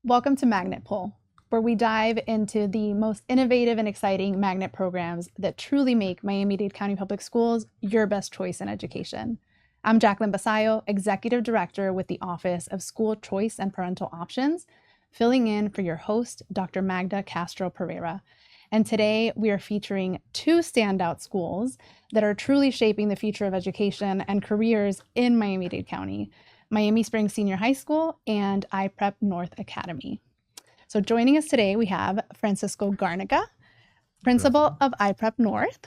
Welcome to Magnet Pull, where we dive into the most innovative and exciting magnet programs that truly make Miami-Dade County Public Schools your best choice in education. I'm Jacqueline Basayo, Executive Director with the Office of School Choice and Parental Options, filling in for your host, Dr. Magda Castro Pereira. And today we are featuring two standout schools that are truly shaping the future of education and careers in Miami-Dade County, Miami Springs Senior High School and iPrep North Academy. So joining us today, we have Francisco Garnica, principal of iPrep North.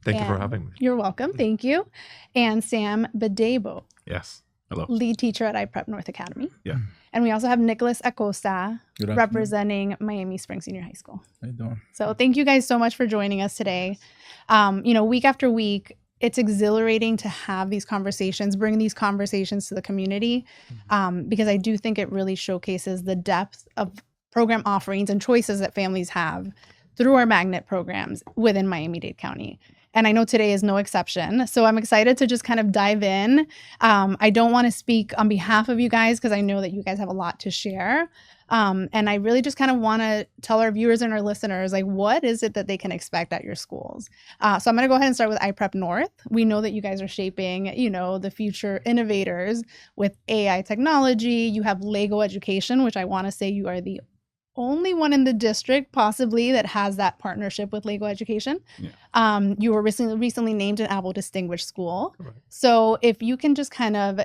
Thank you for having me. You're welcome. Thank you. And Sam Badebo. Yes. Hello. Lead teacher at iPrep North Academy. Yeah. And we also have Nicolas Acosta representing Miami Springs Senior High School. How you doing? So thank you guys so much for joining us today. Week after week, it's exhilarating to have these conversations, bring these conversations to the community, because I do think it really showcases the depth of program offerings and choices that families have through our magnet programs within Miami-Dade County. And I know today is no exception. So I'm excited to just kind of dive in. I don't want to speak on behalf of you guys because I know that you guys have a lot to share. And I really just kind of want to tell our viewers and our listeners, like, what is it that they can expect at your schools? So I'm going to go ahead and start with iPrep North. We know that you guys are shaping, the future innovators with AI technology. You have Lego education, which I want to say you are the only one in the district possibly that has that partnership with Lego Education. Yeah. You were recently named an Apple Distinguished School. Correct. So if you can just kind of,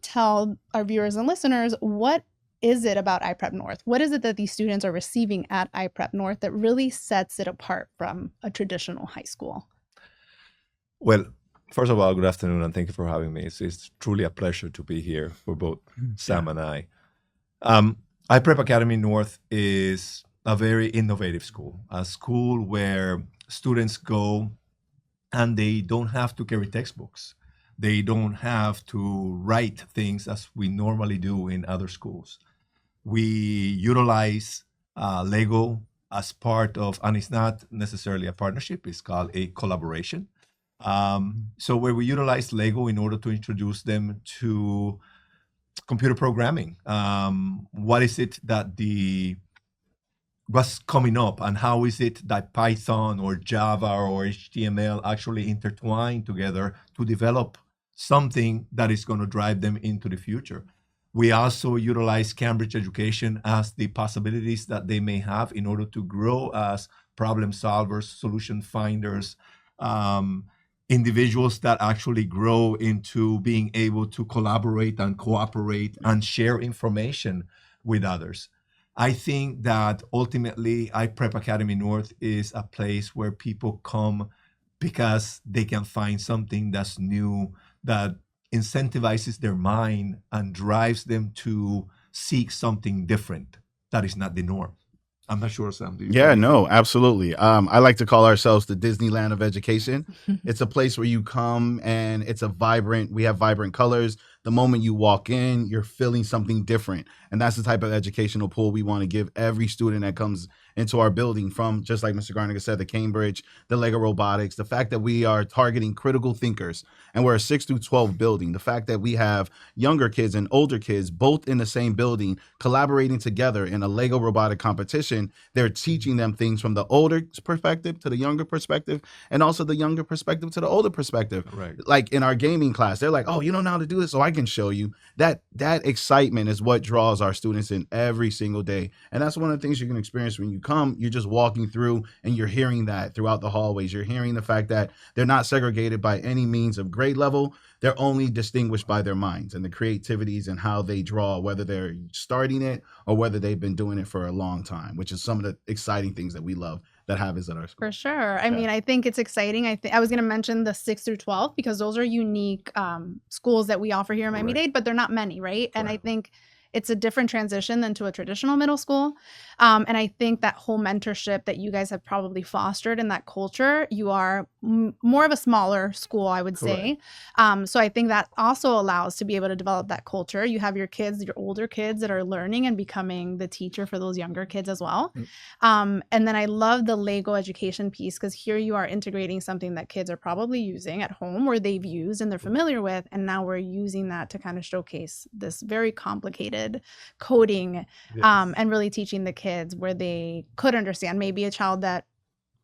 tell our viewers and listeners, what is it about iPrep North? What is it that these students are receiving at iPrep North that really sets it apart from a traditional high school? Well, first of all, good afternoon, and thank you for having me. It's truly a pleasure to be here for both Sam and I. iPrep Academy North is a very innovative school, a school where students go and they don't have to carry textbooks. They don't have to write things as we normally do in other schools. We utilize Lego as part of, and it's not necessarily a partnership, it's called a collaboration. So where we utilize Lego in order to introduce them to computer programming. What is it that what's coming up, and how is it that Python or Java or HTML actually intertwine together to develop something that is going to drive them into the future? We also utilize Cambridge education as the possibilities that they may have in order to grow as problem solvers, solution finders, individuals that actually grow into being able to collaborate and cooperate and share information with others. I think that ultimately iPrep Academy North is a place where people come because they can find something that's new, that incentivizes their mind and drives them to seek something different that is not the norm. I'm not sure, Sam. No, absolutely. I like to call ourselves the Disneyland of education. It's a place where you come and we have vibrant colors. The moment you walk in, you're feeling something different. And that's the type of educational pull we want to give every student that comes into our building, from, just like Mr. Garnica said, the Cambridge, the Lego robotics, the fact that we are targeting critical thinkers, and we're a 6 through 12 building, the fact that we have younger kids and older kids both in the same building collaborating together in a Lego robotic competition. They're teaching them things from the older perspective to the younger perspective, and also the younger perspective to the older perspective. Right. Like in our gaming class, they're like, oh, you don't know how to do this, so I can show you. That excitement is what draws our students in every single day. And that's one of the things you can experience when you come. You're just walking through and you're hearing that throughout the hallways. You're hearing the fact that they're not segregated by any means of grade level. They're only distinguished by their minds and the creativities and how they draw, whether they're starting it or whether they've been doing it for a long time, which is some of the exciting things that we love that have is at our school. For sure. I mean, I think it's exciting. I was going to mention the 6 through 12 because those are unique schools that we offer here in Miami-Dade, but they're not many, right? And I think it's a different transition than to a traditional middle school. And I think that whole mentorship that you guys have probably fostered in that culture, you are more of a smaller school, I would say. So I think that also allows to be able to develop that culture. You have your kids, your older kids that are learning and becoming the teacher for those younger kids as well. And then I love the Lego education piece, because here you are integrating something that kids are probably using at home or they've used and they're familiar with. And now we're using that to kind of showcase this very complicated coding, and really teaching the kids where they could understand. Maybe a child that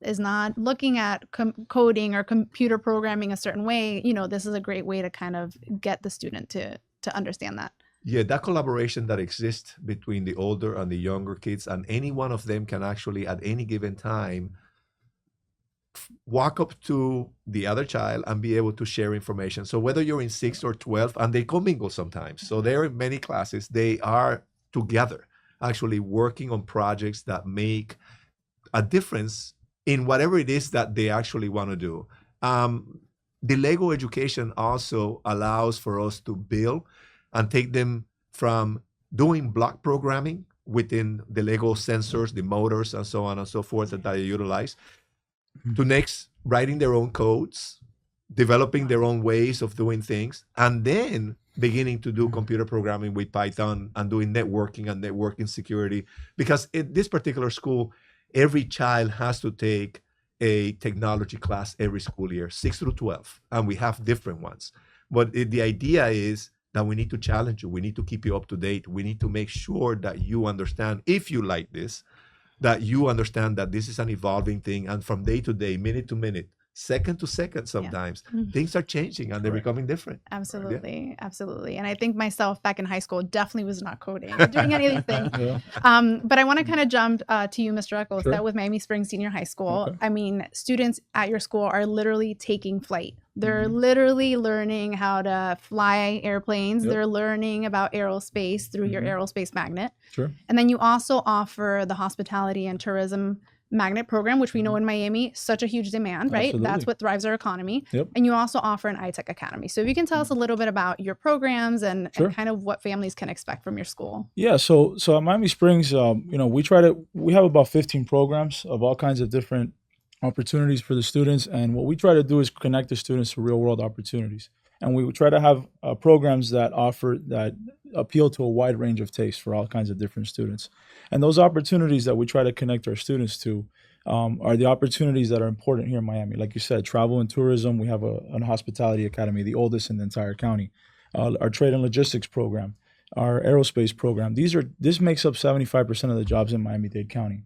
is not looking at coding or computer programming a certain way, you know, this is a great way to kind of get the student to understand that. Yeah, that collaboration that exists between the older and the younger kids, and any one of them can actually at any given time walk up to the other child and be able to share information. So whether you're in 6th or 12th, and they commingle sometimes. So they're in many classes, they are together actually working on projects that make a difference in whatever it is that they actually want to do. The Lego education also allows for us to build and take them from doing block programming within the Lego sensors, the motors, and so on and so forth that they utilize, to next writing their own codes, developing their own ways of doing things, and then beginning to do computer programming with Python and doing networking and networking security. Because in this particular school, every child has to take a technology class every school year, 6 through 12, and we have different ones. But the idea is that we need to challenge you. We need to keep you up to date. We need to make sure that you understand, if you like this, that you understand that this is an evolving thing. And from day to day, minute to minute, second to second, sometimes things are changing and they're becoming different. Absolutely. Absolutely. And I think myself back in high school definitely was not coding or doing any of these things. But I want to kind of jump to you, Mr. Acosta, with Miami Springs Senior High School. I mean, students at your school are literally taking flight. They're literally learning how to fly airplanes. They're learning about aerospace through your aerospace magnet. And then you also offer the hospitality and tourism magnet program, which we know in Miami, such a huge demand, right? Absolutely. That's what drives our economy. And you also offer an iTech Academy. So if you can tell us a little bit about your programs and kind of what families can expect from your school. Yeah, so at Miami Springs, you know, we have about 15 programs of all kinds of different opportunities for the students. And what we try to do is connect the students to real world opportunities. And we try to have programs that appeal to a wide range of tastes for all kinds of different students. And those opportunities that we try to connect our students to are the opportunities that are important here in Miami. Like you said, travel and tourism. We have an hospitality academy, the oldest in the entire county. Our trade and logistics program, our aerospace program. This makes up 75% of the jobs in Miami-Dade County.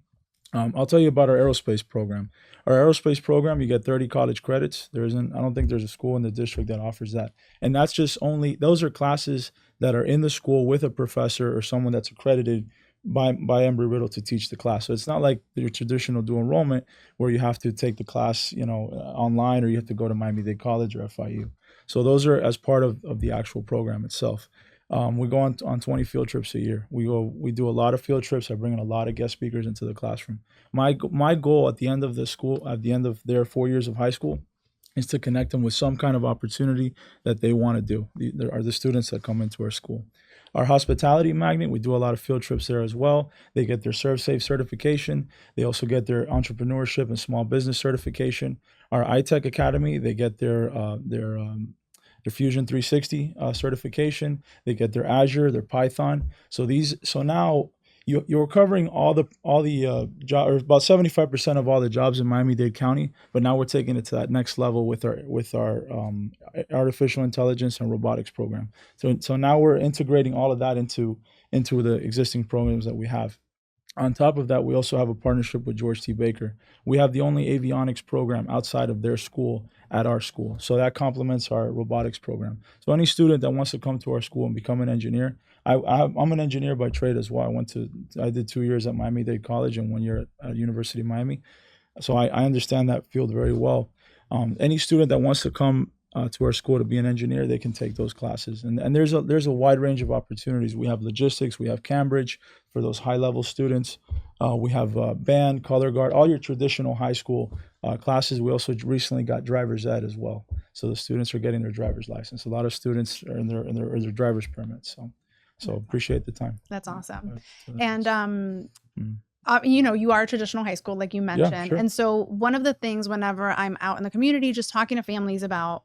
I'll tell you about our aerospace program. Our aerospace program, you get 30 college credits. I don't think there's a school in the district that offers that. And that's just those are classes that are in the school with a professor or someone that's accredited by Embry-Riddle to teach the class. So it's not like your traditional dual enrollment where you have to take the class, you know, online, or you have to go to Miami-Dade College or FIU. So those are as part of the actual program itself. We go on 20 field trips a year. We do a lot of field trips. I bring in a lot of guest speakers into the classroom. My goal at the end of their 4 years of high school, is to connect them with some kind of opportunity that they want to do. There are the students that come into our school. Our hospitality magnet, we do a lot of field trips there as well. They get their ServSafe certification. They also get their entrepreneurship and small business certification. Our iTech Academy, they get their Fusion 360 certification. They get their Azure, their Python. So now you're covering all the jobs, or about 75% of all the jobs in Miami-Dade County. But now we're taking it to that next level with our artificial intelligence and robotics program. So now we're integrating all of that into the existing programs that we have. On top of that, we also have a partnership with George T. Baker. We have the only avionics program outside of their school at our school. So that complements our robotics program. So any student that wants to come to our school and become an engineer, I'm an engineer by trade as well. I did 2 years at Miami-Dade College and 1 year at University of Miami. So I understand that field very well. Any student that wants to come to our school to be an engineer, they can take those classes. And there's a wide range of opportunities. We have logistics, we have Cambridge for those high-level students. We have band, color guard, all your traditional high school classes. We also recently got driver's ed as well. So the students are getting their driver's license. A lot of students are in their driver's permits. So appreciate the time. That's awesome. And you are a traditional high school, like you mentioned. sure. And so one of the things whenever I'm out in the community, just talking to families about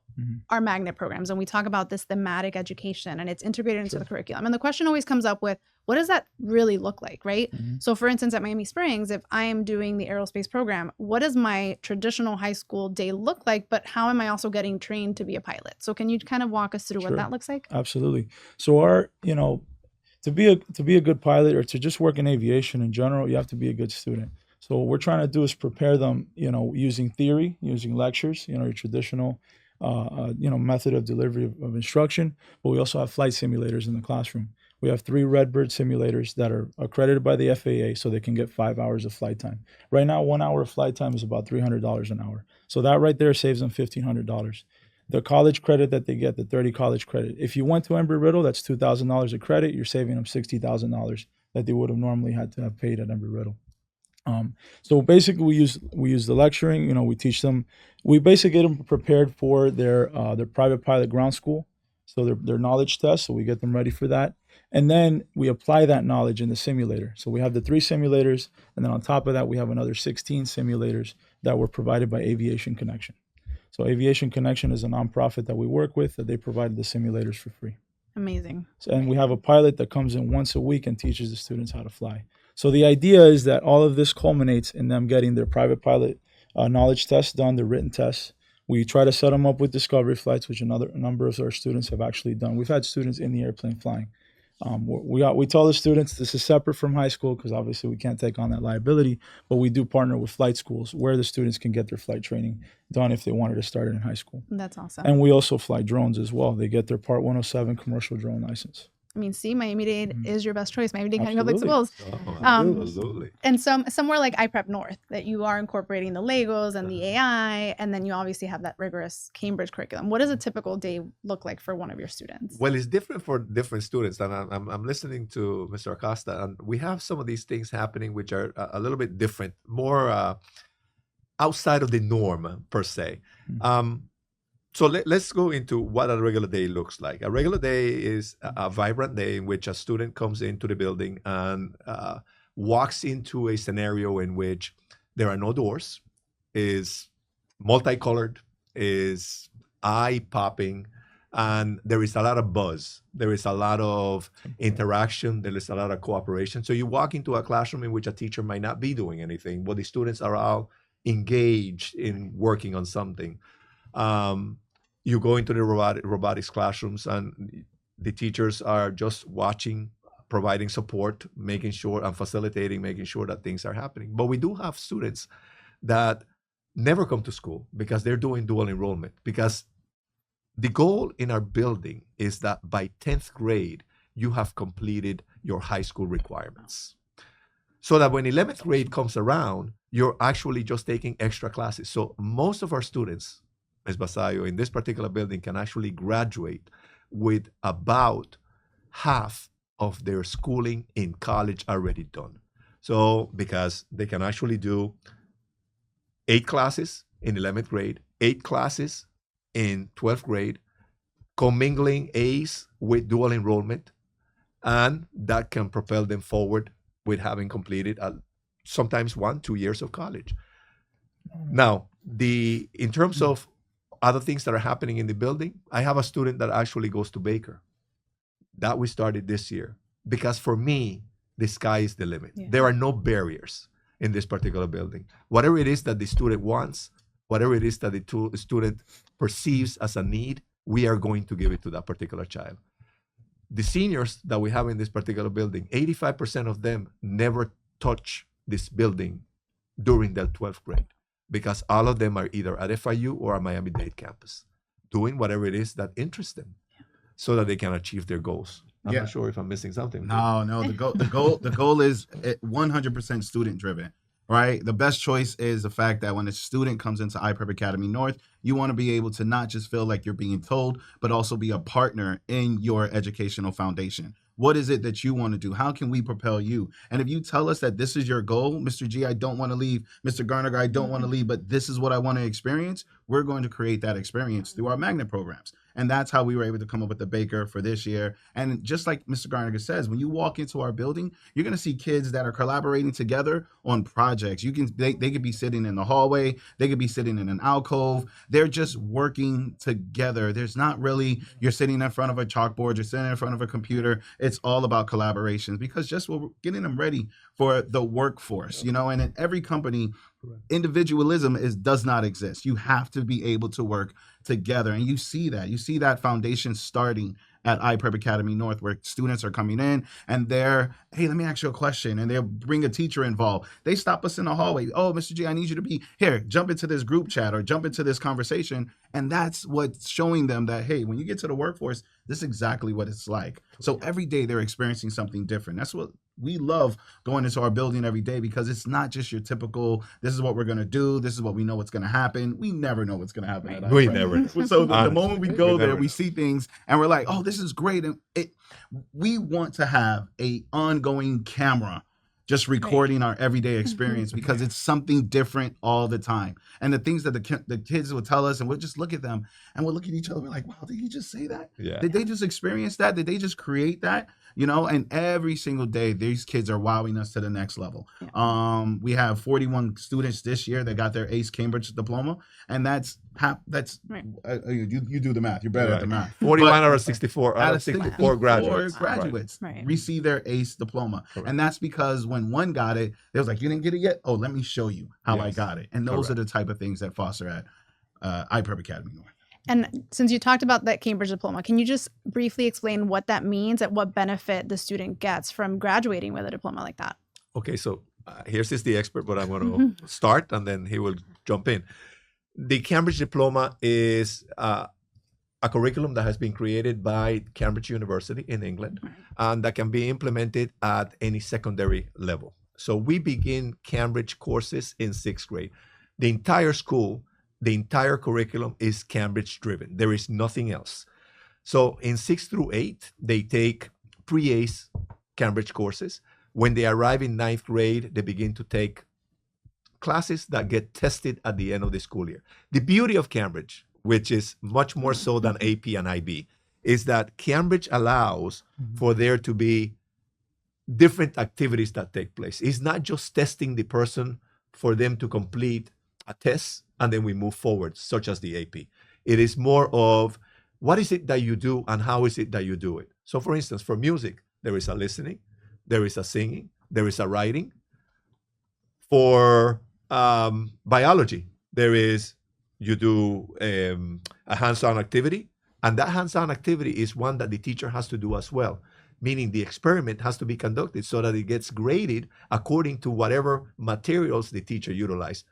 our magnet programs, and we talk about this thematic education and it's integrated into the curriculum. And the question always comes up with, what does that really look like, right? So for instance, at Miami Springs, if I am doing the aerospace program, what does my traditional high school day look like? But how am I also getting trained to be a pilot? So can you kind of walk us through what that looks like? Absolutely. So to be a good pilot or to just work in aviation in general, you have to be a good student. So what we're trying to do is prepare them, using theory, using lectures, your traditional, method of delivery of instruction. But we also have flight simulators in the classroom. We have 3 Redbird simulators that are accredited by the FAA, so they can get 5 hours of flight time. Right now, 1 hour of flight time is about $300 an hour. So that right there saves them $1,500. The college credit that they get, the 30 college credit. If you went to Embry-Riddle, that's $2,000 a credit. You're saving them $60,000 that they would have normally had to have paid at Embry-Riddle. So basically, we use the lecturing. We teach them. We basically get them prepared for their private pilot ground school. So their knowledge test. So we get them ready for that, and then we apply that knowledge in the simulator. So we have the 3 simulators, and then on top of that, we have another 16 simulators that were provided by Aviation Connection. So Aviation Connection is a nonprofit that we work with, that they provide the simulators for free. Amazing. So, and we have a pilot that comes in once a week and teaches the students how to fly. So the idea is that all of this culminates in them getting their private pilot knowledge tests done, their written tests. We try to set them up with discovery flights, which a number of our students have actually done. We've had students in the airplane flying. We tell the students this is separate from high school because obviously we can't take on that liability, but we do partner with flight schools where the students can get their flight training done if they wanted to start it in high school. That's awesome. And we also fly drones as well. They get their Part 107 commercial drone license. I mean, see, Miami-Dade is your best choice. Miami-Dade County Public Absolutely. Schools. Oh, absolutely. And somewhere like iPrep North, that you are incorporating the Legos and the AI, and then you obviously have that rigorous Cambridge curriculum. What does a typical day look like for one of your students? Well, it's different for different students, and I'm listening to Mr. Acosta, and we have some of these things happening which are a little bit different, more outside of the norm per se. So let's go into what a regular day looks like. A regular day is a vibrant day in which a student comes into the building and walks into a scenario in which there are no doors, is multicolored, is eye-popping, and there is a lot of buzz. There is a lot of interaction. There is a lot of cooperation. So you walk into a classroom in which a teacher might not be doing anything, but the students are all engaged in working on something. You go into the robotics classrooms and the teachers are just watching, providing support, making sure and facilitating, making sure that things are happening. But we do have students that never come to school because they're doing dual enrollment, because the goal in our building is that by 10th grade, you have completed your high school requirements. So that when 11th grade comes around, you're actually just taking extra classes. So most of our students, Ms. Basayo, in this particular building can actually graduate with about half of their schooling in college already done. So because they can actually do 8 classes in 11th grade, 8 classes in 12th grade, commingling A's with dual enrollment, and that can propel them forward with having completed sometimes 1-2 years of college. Now, in terms of other things that are happening in the building, I have a student that actually goes to Baker. That we started this year. Because for me, the sky is the limit. Yeah. There are no barriers in this particular building. Whatever it is that the student wants, whatever it is that the student perceives as a need, we are going to give it to that particular child. The seniors that we have in this particular building, 85% of them never touch this building during their 12th grade, because all of them are either at FIU or at Miami-Dade campus, doing whatever it is that interests them, so that they can achieve their goals. I'm not sure if I'm missing something. No. The goal is 100% student driven, right? The best choice is the fact that when a student comes into iPrep Academy North, you want to be able to not just feel like you're being told, but also be a partner in your educational foundation. What is it that you want to do? How can we propel you? And if you tell us that this is your goal, Mr. G, I don't want to leave, Mr. Garnica, I don't want to leave, but this is what I want to experience, we're going to create that experience through our magnet programs. And that's how we were able to come up with the Baker for this year. And just like Mr. Garnica says, when you walk into our building, you're going to see kids that are collaborating together on projects. They could be sitting in the hallway. They could be sitting in an alcove. They're just working together. There's not really, you're sitting in front of a chalkboard, you're sitting in front of a computer. It's all about collaborations, because just we're getting them ready for the workforce, you know, and in every company, individualism does not exist. You have to be able to work together. And you see that foundation starting at iPrep Academy North, where students are coming in and they're, hey, let me ask you a question. And they'll bring a teacher involved. They stop us in the hallway. Oh, Mr. G, I need you to be here. Jump into this group chat or jump into this conversation. And that's what's showing them that, hey, when you get to the workforce, this is exactly what it's like. So every day they're experiencing something different. That's what we love going into our building every day, because it's not just your typical, this is what we're going to do. This is what we know what's going to happen. We never know what's going to happen. We never. So the moment we go there, never we know. see things and we're like, oh, this is great. And we want to have a ongoing camera just recording our everyday experience, because it's something different all the time. And the things that the kids will tell us, and we'll just look at them and we'll look at each other. We're like, wow, did he just say that? Yeah. Did they just experience that? Did they just create that? You know, and every single day, these kids are wowing us to the next level. Yeah. We have 41 students this year that got their ACE Cambridge diploma, and that's Right. You do the math. You're better at the math. 41 But out of 64. Out of 64 graduates. Right. receive their ACE diploma. Correct. And that's because when one got it, they was like, you didn't get it yet? Oh, let me show you how I Yes. got it. And those Correct. are the type of things that foster at iPrep Academy North. And since you talked about that Cambridge diploma, can you just briefly explain what that means and what benefit the student gets from graduating with a diploma like that? Okay, so here's the expert, but I'm going to start and then he will jump in. The Cambridge diploma is a curriculum that has been created by Cambridge University in England, and that can be implemented at any secondary level. So we begin Cambridge courses in 6th grade. The entire school, the entire curriculum is Cambridge driven. There is nothing else. So in 6 through 8, they take pre-ACE Cambridge courses. When they arrive in 9th grade, they begin to take classes that get tested at the end of the school year. The beauty of Cambridge, which is much more so than AP and IB, is that Cambridge allows for there to be different activities that take place. It's not just testing the person for them to complete a test and then we move forward, such as the AP. It is more of what is it that you do and how is it that you do it. So for instance, for music, there is a listening, there is a singing, there is a writing. For biology, you do a hands-on activity, and that hands-on activity is one that the teacher has to do as well, meaning the experiment has to be conducted so that it gets graded according to whatever materials the teacher utilized.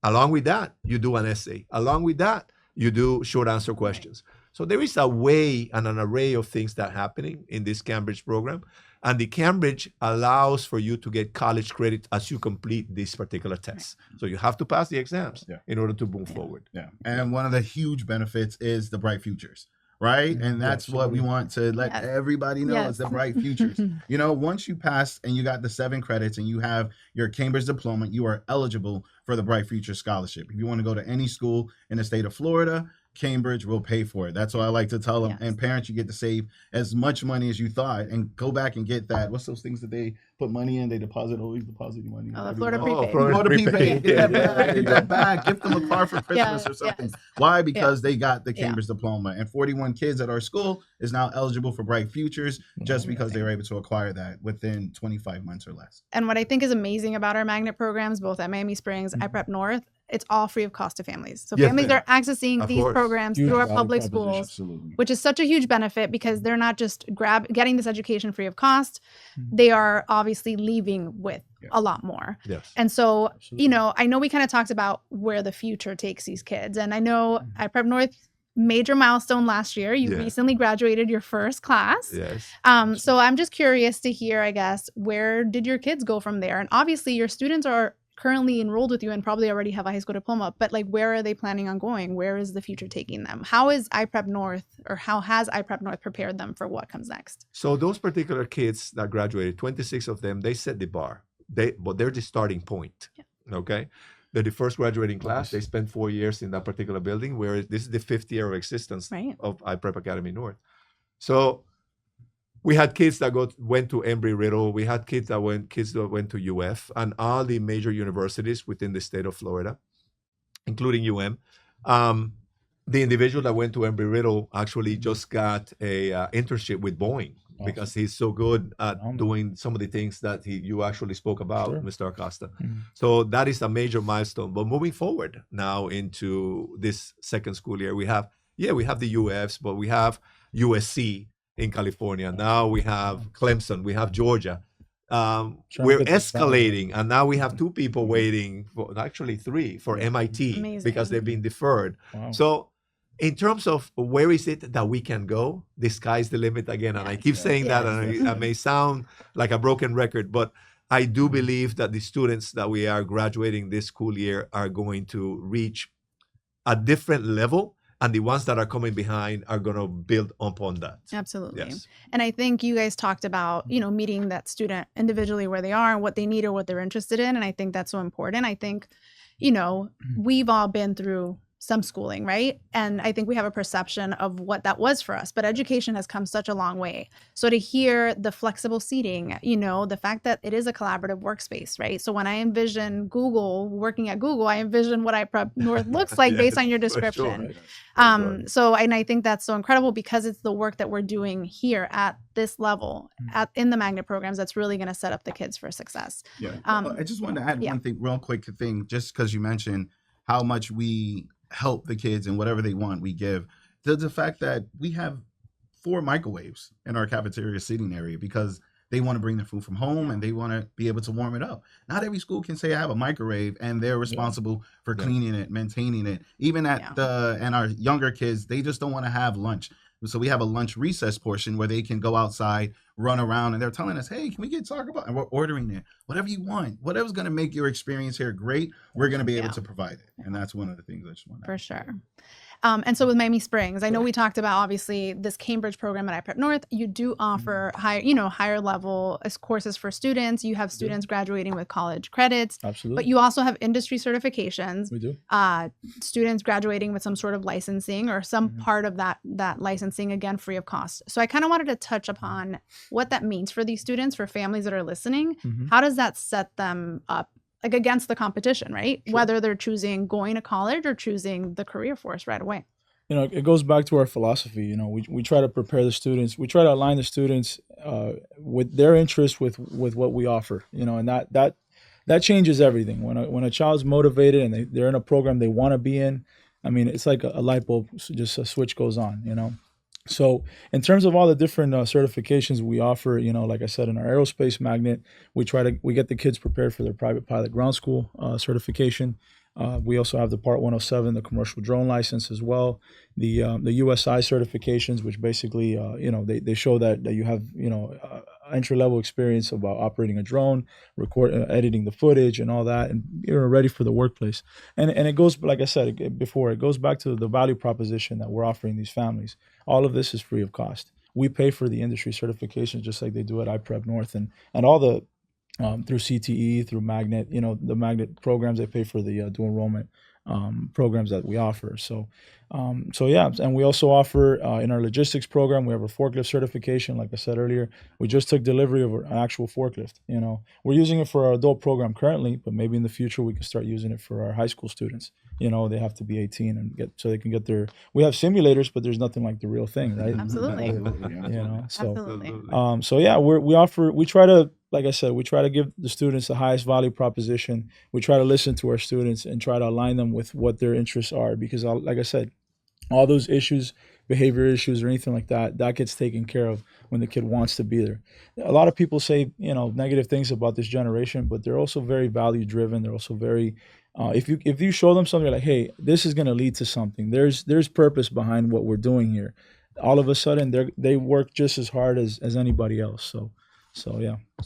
Along with that, you do an essay. Along with that, you do short answer questions. So there is a way and an array of things that are happening in this Cambridge program. And the Cambridge allows for you to get college credit as you complete this particular test. So you have to pass the exams in order to move forward. Yeah. And one of the huge benefits is the bright futures, right? And that's what we want to let everybody know is the bright futures. You know, once you pass and you got the 7 credits and you have your Cambridge diploma, you are eligible for the Bright Future Scholarship. If you want to go to any school in the state of Florida, Cambridge will pay for it. That's what I like to tell them. Yes. And parents, you get to save as much money as you thought and go back and get that. What's those things that they put money in? They always deposit your money. Oh, the Florida Every month. prepaid. Florida prepaid. Get that back. Get Yeah. that back. Gift them a car for Christmas or something. Why? Because they got the Cambridge diploma. And 41 kids at our school is now eligible for Bright Futures just because they were able to acquire that within 25 months or less. And what I think is amazing about our magnet programs, both at Miami Springs, iPrep North, it's all free of cost to families. So Yes, families ma'am. are accessing Of these course. programs Huge through our value public proposition. schools, Absolutely. which is such a huge benefit because they're not just getting this education free of cost. They are obviously leaving with a lot more. Yes. And so, Absolutely. you know, I know we kind of talked about where the future takes these kids. And I know iPrep North, major milestone last year. You Yeah. recently graduated your first class. Yes. So I'm just curious to hear, I guess, where did your kids go from there? And obviously your students are currently enrolled with you and probably already have a high school diploma, but like, where are they planning on going? Where is the future taking them? How is iPrep North, or how has iPrep North prepared them for what comes next? So those particular kids that graduated, 26 of them, they set the bar. But they're the starting point. Okay. they're the first graduating class. They spent 4 years in that particular building, where this is the 5th year of existence of iPrep Academy North. So we had kids that went to Embry-Riddle. We had kids that went to UF and all the major universities within the state of Florida, including UM. The individual that went to Embry-Riddle actually just got a internship with Boeing because he's so good at doing some of the things that you actually spoke about, Mr. Acosta. So that is a major milestone. But moving forward now into this second school year, we have the UFs, but we have USC in California. Now we have Clemson, we have Georgia. We're escalating, and now we have 2 people waiting, actually 3, for MIT because they've been deferred. So in terms of where is it that we can go, the sky's the limit again. And I keep saying that, and I may sound like a broken record, but I do believe that the students that we are graduating this school year are going to reach a different level, and the ones that are coming behind are going to build upon that. Absolutely. Yes. And I think you guys talked about, meeting that student individually where they are and what they need or what they're interested in. And I think that's so important. I think, we've all been through some schooling, right? And I think we have a perception of what that was for us, but education has come such a long way. So to hear the flexible seating, the fact that it is a collaborative workspace, right? So when I envision working at Google, I envision what iPrep North looks like based on your description. And I think that's so incredible because it's the work that we're doing here at this level in the magnet programs that's really going to set up the kids for success. I just wanted to add one thing, real quick thing, just because you mentioned how much we help the kids and whatever they want we give. The fact that we have 4 microwaves in our cafeteria seating area because they want to bring their food from home and they want to be able to warm it up. Not every school can say I have a microwave and they're responsible for cleaning it, maintaining it. Even and our younger kids, they just don't want to have lunch. So we have a lunch recess portion where they can go outside, run around, and they're telling us, hey, can we get Taco Bell? And we're ordering it. Whatever you want, whatever's going to make your experience here great, we're going to be able to provide it. And that's one of the things I just want to For sure. And so with Miami Springs, I know we talked about obviously this Cambridge program at iPrep North. You do offer higher level courses for students. You have students graduating with college credits. Absolutely. But you also have industry certifications. We do. Students graduating with some sort of licensing or some part of that licensing, again, free of cost. So I kind of wanted to touch upon what that means for these students, for families that are listening. How does that set them up against the competition, right? Sure. Whether they're choosing going to college or choosing the career force right away. It goes back to our philosophy. We try to prepare the students. We try to align the students with their interests with what we offer. And that changes everything. When a child's motivated and they're in a program they want to be in, it's like a light bulb, just a switch goes on. So in terms of all the different certifications we offer, like I said, in our aerospace magnet, we get the kids prepared for their private pilot ground school certification. We also have the Part 107, the commercial drone license as well. The USI certifications, which basically, they show that you have, entry-level experience about operating a drone, editing the footage and all that, and you're ready for the workplace. And it goes, like I said before, it goes back to the value proposition that we're offering these families. All of this is free of cost. We pay for the industry certifications just like they do at iPrep North, and all the through CTE, through Magnet, the Magnet programs, they pay for the dual enrollment programs that we offer. So and we also offer in our logistics program, we have a forklift certification. Like I said earlier, we just took delivery of an actual forklift. We're using it for our adult program currently, but maybe in the future we can start using it for our high school students. They have to be 18 and so they can get their. We have simulators, but there's nothing like the real thing, right? Absolutely. Absolutely. Absolutely. We try to. Like I said, we try to give the students the highest value proposition. We try to listen to our students and try to align them with what their interests are. Because, like I said, all those issues, behavior issues or anything like that, that gets taken care of when the kid wants to be there. A lot of people say, negative things about this generation, but they're also very value driven. They're also very, if you show them something like, hey, this is going to lead to something. There's purpose behind what we're doing here. All of a sudden, they work just as hard as anybody else. So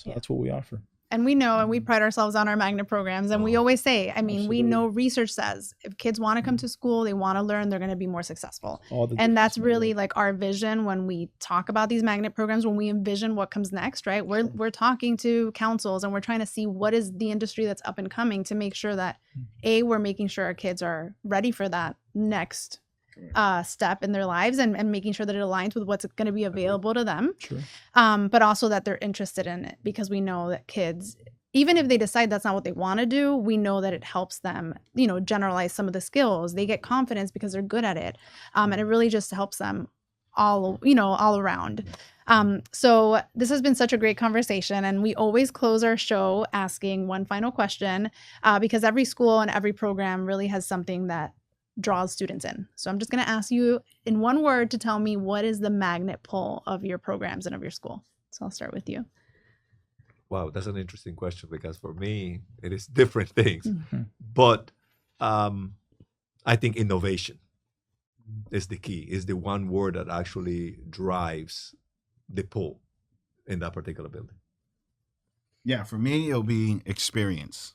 that's what we offer. And we know, and we pride ourselves on our magnet programs. And we always say, I mean, we Absolutely. know research says if kids want to come to school, they want to learn, they're going to be more successful. All the And that's difference in the really world. like our vision when we talk about these magnet programs, when we envision what comes next, right? We're talking to councils and we're trying to see what is the industry that's up and coming to make sure that we're making sure our kids are ready for that next step in their lives and making sure that it aligns with what's going to be available to them. Sure. But also that they're interested in it, because we know that kids, even if they decide that's not what they want to do, we know that it helps them, generalize some of the skills. They get confidence because they're good at it. And it really just helps them all around. So this has been such a great conversation, and we always close our show asking one final question, because every school and every program really has something that draws students in. So I'm just going to ask you in one word to tell me what is the magnet pull of your programs and of your school. So I'll start with you. Wow, that's an interesting question, because for me, it is different things. Mm-hmm. But I think innovation is the key, is the one word that actually drives the pull in that particular building. Yeah, for me, it'll be experience.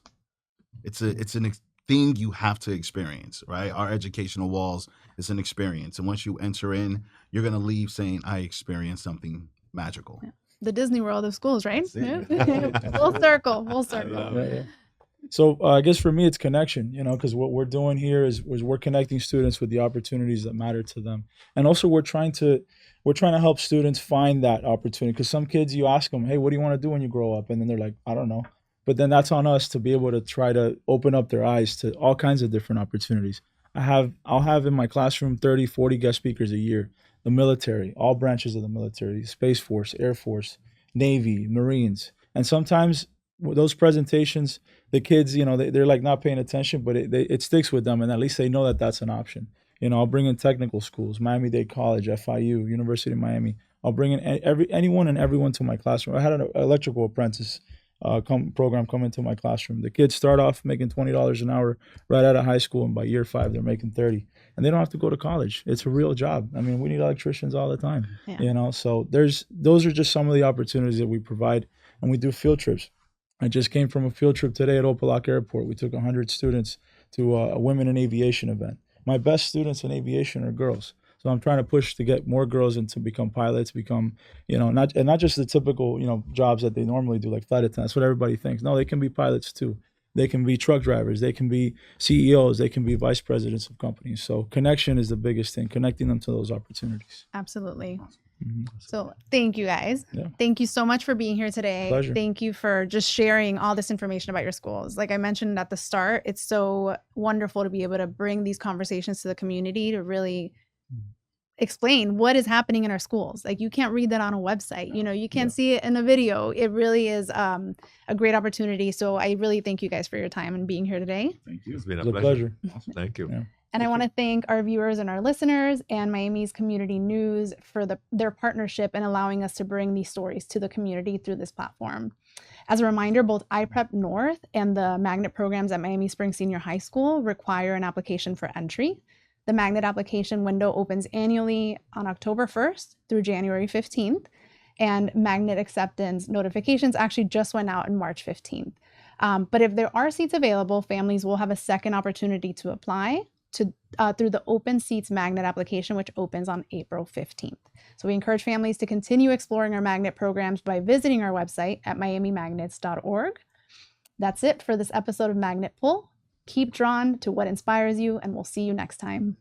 It's an thing you have to experience, right? Our educational walls is an experience. And once you enter in, you're going to leave saying, I experienced something magical. Yeah. The Disney World of schools, right? That's it. Yeah. Full circle. Yeah. So I guess for me, it's connection, because what we're doing here is we're connecting students with the opportunities that matter to them. And also we're trying to help students find that opportunity, because some kids, you ask them, hey, what do you want to do when you grow up? And then they're like, I don't know. But then that's on us to be able to try to open up their eyes to all kinds of different opportunities. I'll have in my classroom 30, 40 guest speakers a year. The military, all branches of the military, Space Force, Air Force, Navy, Marines. And sometimes with those presentations, the kids, they're like not paying attention, but it sticks with them, and at least they know that that's an option. I'll bring in technical schools, Miami-Dade College, FIU, University of Miami. I'll bring in anyone and everyone to my classroom. I had an electrical apprentice program come into my classroom. The kids start off making $20 an hour right out of high school, and by year 5 they're making 30, and they don't have to go to college. It's a real job. I mean, we need electricians all the time. Yeah. So those are just some of the opportunities that we provide. And we do field trips. I just came from a field trip today at Opelika Airport. We took 100 students to a women in aviation event. My best students in aviation are girls. So I'm trying to push to get more girls in to become pilots, not just the typical, jobs that they normally do, like flight attendants. That's what everybody thinks. No, they can be pilots too. They can be truck drivers. They can be CEOs. They can be vice presidents of companies. So connection is the biggest thing, connecting them to those opportunities. Absolutely. Mm-hmm. So thank you guys. Yeah. Thank you so much for being here today. Pleasure. Thank you for just sharing all this information about your schools. Like I mentioned at the start, it's so wonderful to be able to bring these conversations to the community to really explain what is happening in our schools. Like you can't read that on a website, you can't see it in a video. It really is a great opportunity. So I really thank you guys for your time and being here today. Thank you. It's been It's a a pleasure. pleasure. Thank you. Yeah. And I want to thank our viewers and our listeners and Miami's Community News for their partnership and allowing us to bring these stories to the community through this platform. As a reminder, both iPrep North and the magnet programs at Miami Springs Senior High School require an application for entry. The magnet application window opens annually on October 1st through January 15th, and magnet acceptance notifications actually just went out in March 15th. But if there are seats available, families will have a second opportunity to apply through the Open Seats Magnet application, which opens on April 15th. So we encourage families to continue exploring our magnet programs by visiting our website at miamimagnets.org. That's it for this episode of Magnet Pull. Keep drawn to what inspires you, and we'll see you next time.